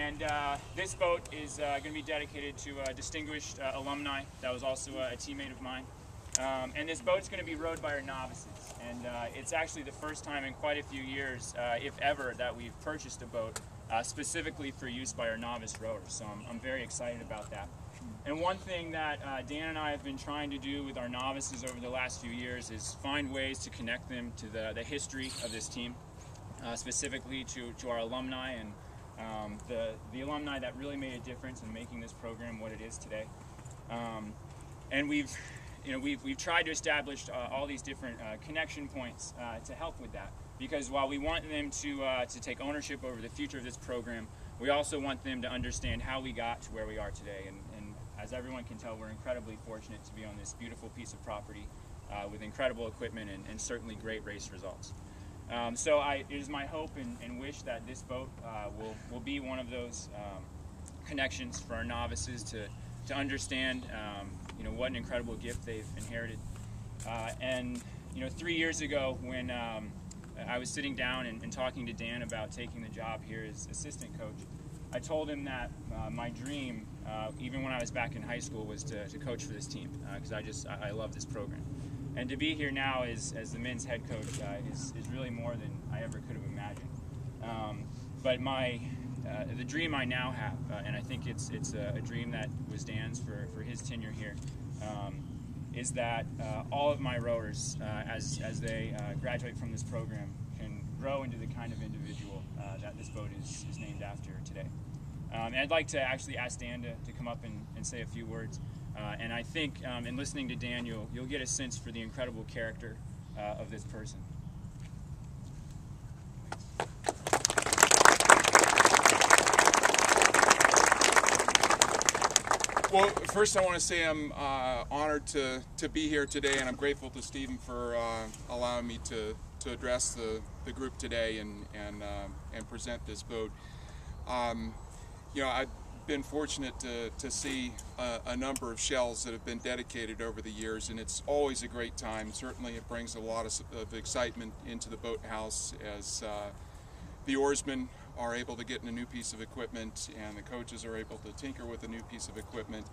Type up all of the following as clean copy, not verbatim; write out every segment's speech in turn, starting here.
And this boat is going to be dedicated to a distinguished alumni that was also a teammate of mine. And this boat's going to be rowed by our novices. And it's actually the first time in quite a few years, if ever, that we've purchased a boat specifically for use by our novice rowers. So I'm very excited about that. And one thing that Dan and I have been trying to do with our novices over the last few years is find ways to connect them to the history of this team, specifically to our alumni and the alumni that really made a difference in making this program what it is today. And we've tried to establish all these different connection points to help with that, because while we want them to take ownership over the future of this program, we also want them to understand how we got to where we are today. And as everyone can tell, we're incredibly fortunate to be on this beautiful piece of property with incredible equipment and certainly great race results. So it is my hope and wish that this boat will be one of those connections for our novices to understand what an incredible gift they've inherited. And 3 years ago, when I was sitting down and talking to Dan about taking the job here as assistant coach, I told him that my dream, even when I was back in high school, was to coach for this team, because I love this program. And to be here now as the men's head coach is really more than I ever could have imagined. But the dream I now have, and I think it's a dream that was Dan's for his tenure here, is that all of my rowers, as they graduate from this program, can grow into the kind of individual that this boat is named after today. And I'd like to actually ask Dan to come up and say a few words. And I think in listening to Dan, you'll get a sense for the incredible character of this person. Well, first I want to say I'm honored to be here today, and I'm grateful to Stephen for allowing me to address the group today and present this boat. I've been fortunate to see a number of shells that have been dedicated over the years, and it's always a great time. Certainly it brings a lot of excitement into the boathouse as the oarsmen are able to get in a new piece of equipment and the coaches are able to tinker with a new piece of equipment.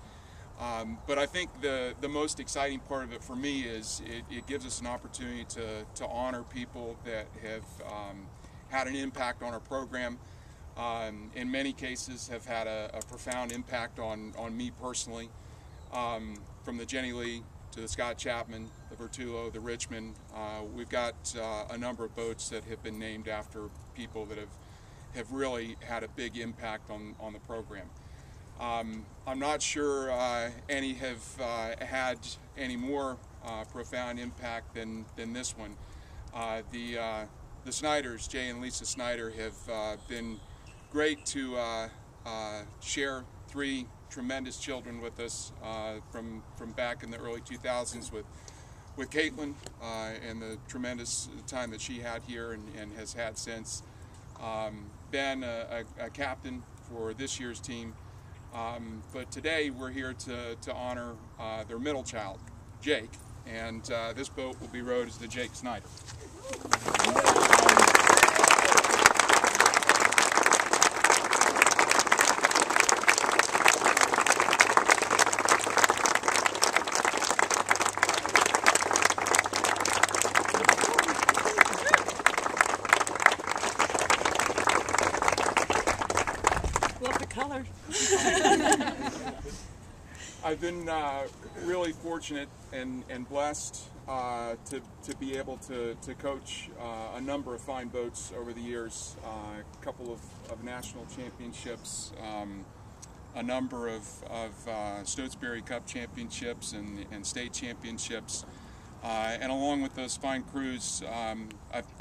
But I think the most exciting part of it for me is it gives us an opportunity to honor people that have had an impact on our program. In many cases have had a profound impact on me personally, from the Jenny Lee to the Scott Chapman, the Vertulo, the Richmond. We've got a number of boats that have been named after people that have really had a big impact on the program. I'm not sure any have had any more profound impact than this one. The Snyders, Jay and Lisa Snyder, have been great to share 3 tremendous children with us from back in the early 2000s with Caitlin and the tremendous time that she had here and has had since. Ben, a captain for this year's team, but today we're here to honor their middle child, Jake, and this boat will be rowed as the Jake Snyder. Color. I've been really fortunate and blessed to be able to coach a number of fine boats over the years, a couple of national championships, a number of Stotesbury Cup championships and state championships, and along with those fine crews,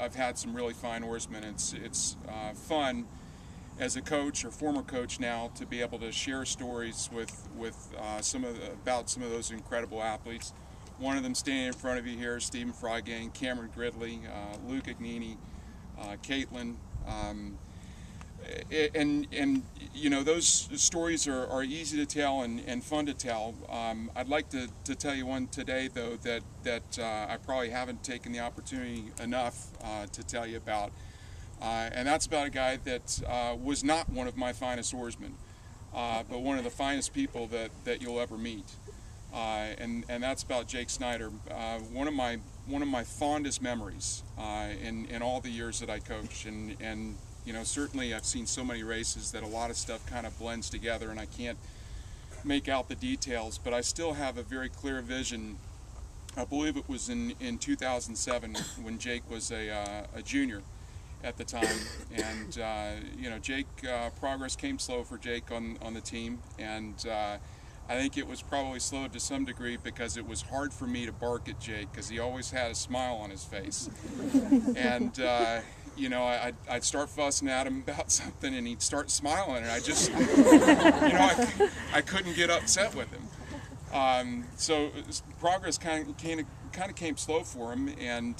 I've had some really fine oarsmen. It's fun as a coach or former coach now to be able to share stories with about some of those incredible athletes. One of them standing in front of you here is Stephen Frygang, Cameron Gridley, Luke Agnini, Caitlin, and those stories are easy to tell and fun to tell. I'd like to tell you one today though that I probably haven't taken the opportunity enough to tell you about. And that's about a guy that was not one of my finest oarsmen, but one of the finest people that you'll ever meet. And that's about Jake Snyder. One of my fondest memories in all the years that I coach, and you know, certainly I've seen so many races that a lot of stuff kind of blends together, and I can't make out the details, but I still have a very clear vision. I believe it was in 2007 when Jake was a junior at the time, and you know, Jake, progress came slow for Jake on the team, and I think it was probably slowed to some degree because it was hard for me to bark at Jake because he always had a smile on his face. And you know, I'd start fussing at him about something and he'd start smiling, and I just, you know, I couldn't get upset with him. So progress kind of came slow for him, and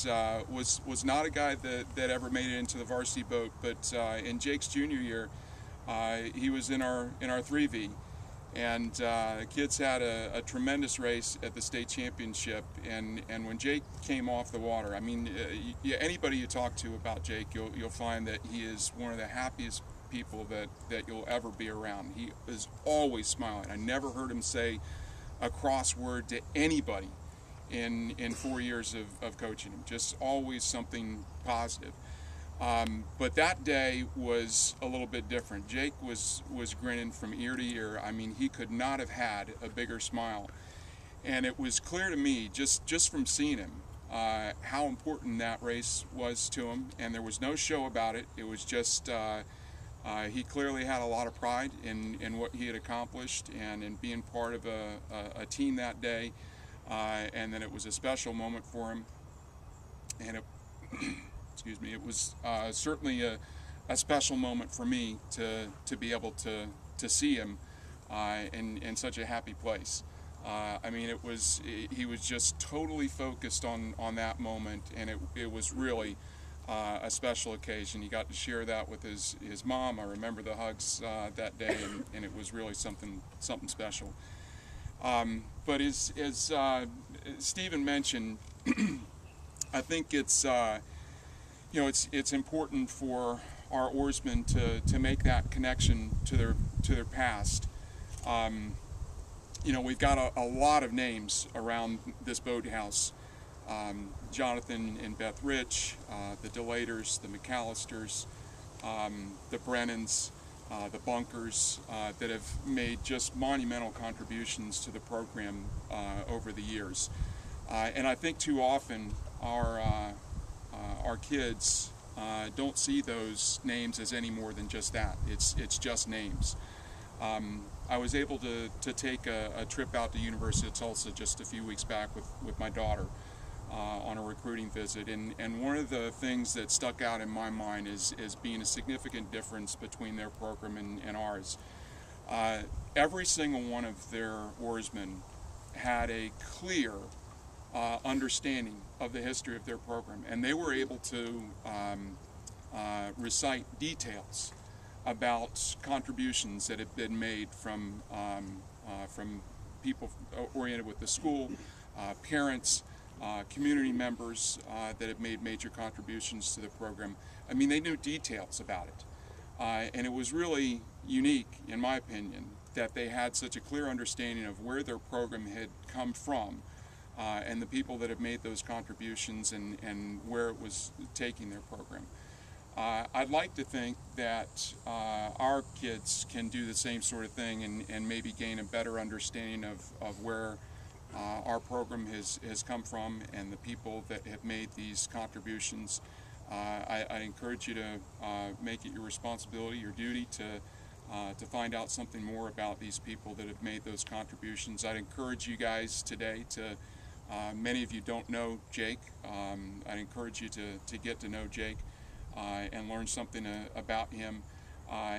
was not a guy that ever made it into the varsity boat. But in Jake's junior year, he was in our 3V. And kids had a tremendous race at the state championship, and when Jake came off the water, I mean, anybody you talk to about Jake, you'll find that he is one of the happiest people that you'll ever be around. He is always smiling. I never heard him say a cross word to anybody in 4 years of coaching him. Just always something positive. But that day was a little bit different. Jake was grinning from ear to ear. I mean, he could not have had a bigger smile. And it was clear to me, just from seeing him, how important that race was to him. And there was no show about it. It was just, he clearly had a lot of pride in what he had accomplished and in being part of a team that day. And then it was a special moment for him. And it... excuse me, it was certainly a special moment for me to be able to see him in such a happy place. I mean, he was just totally focused on that moment, and it was really a special occasion. He got to share that with his mom. I remember the hugs that day, and it was really something special. But as Stephen mentioned, I think it's you know, it's important for our oarsmen to make that connection to their past. You know, we've got a lot of names around this boathouse. Jonathan and Beth Rich, the Delators, the McAllisters, the Brennans, the Bunkers, that have made just monumental contributions to the program over the years. And I think too often our kids don't see those names as any more than just that. It's just names. I was able to take a trip out to University of Tulsa just a few weeks back with my daughter on a recruiting visit, and one of the things that stuck out in my mind is being a significant difference between their program and ours. Every single one of their oarsmen had a clear understanding of the history of their program, and they were able to recite details about contributions that have been made from people oriented with the school, parents, community members that have made major contributions to the program. I mean, they knew details about it, and it was really unique, in my opinion, that they had such a clear understanding of where their program had come from, and the people that have made those contributions, and where it was taking their program. I'd like to think that our kids can do the same sort of thing and maybe gain a better understanding of where our program has come from and the people that have made these contributions. I encourage you to make it your responsibility, your duty to find out something more about these people that have made those contributions. I'd encourage you guys today to, many of you don't know Jake, I'd encourage you to get to know Jake and learn something about him,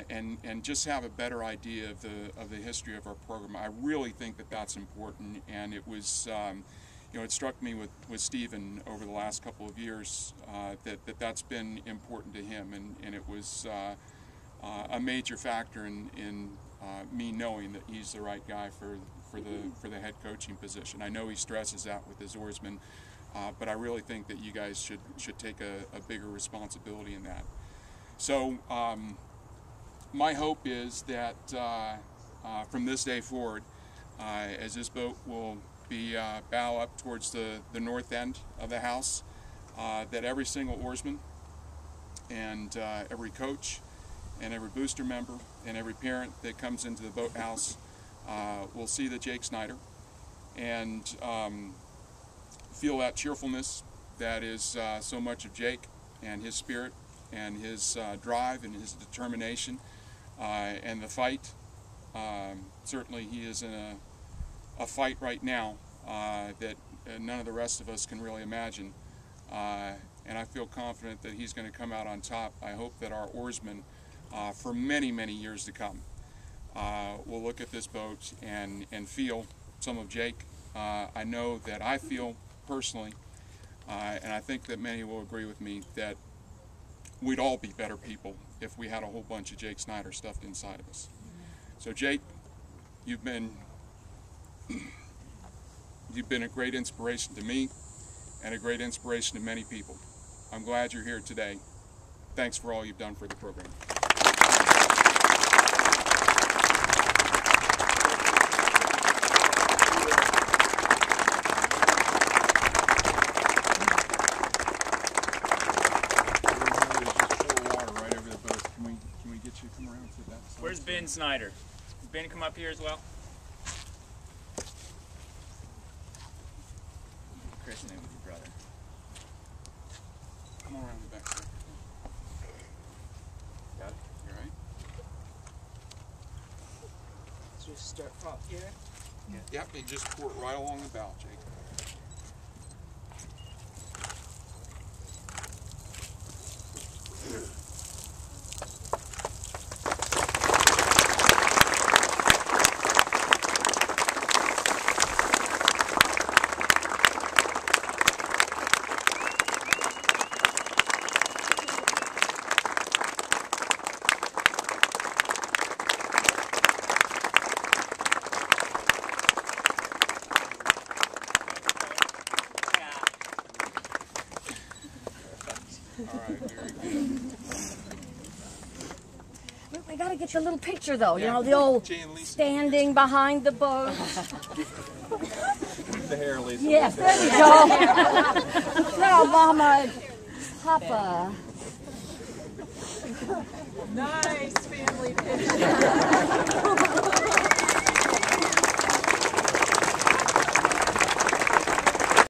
and just have a better idea of the history of our program. I really think that that's important, and it was, you know, it struck me with Stephen over the last couple of years that's been important to him, and it was a major factor in me knowing that he's the right guy for the head coaching position. I know he stresses that with his oarsmen, but I really think that you guys should take a bigger responsibility in that. So my hope is that from this day forward, as this boat will be bow up towards the north end of the house, that every single oarsman and every coach and every booster member and every parent that comes into the boathouse will see the Jake Snyder and feel that cheerfulness that is so much of Jake and his spirit and his drive and his determination and the fight. Certainly he is in a fight right now that none of the rest of us can really imagine. And I feel confident that he's going to come out on top. I hope that our oarsmen, for many, many years to come, will look at this boat and feel some of Jake. I know that I feel personally, and I think that many will agree with me, that we'd all be better people if we had a whole bunch of Jake Snyder stuffed inside of us. So Jake, you've been a great inspiration to me and a great inspiration to many people. I'm glad you're here today. Thanks for all you've done for the program. Where's Ben Snyder? Ben, come up here as well. Chris, name with your brother. Come on around the back there. Got it? You all right? Just start up here. Yep, you just pour it right along the bow, Jake. We gotta get your little picture though, you know, the old standing behind the boat. The hair, Lisa. Yes, there you go. Now, Mama, Papa. Nice family picture.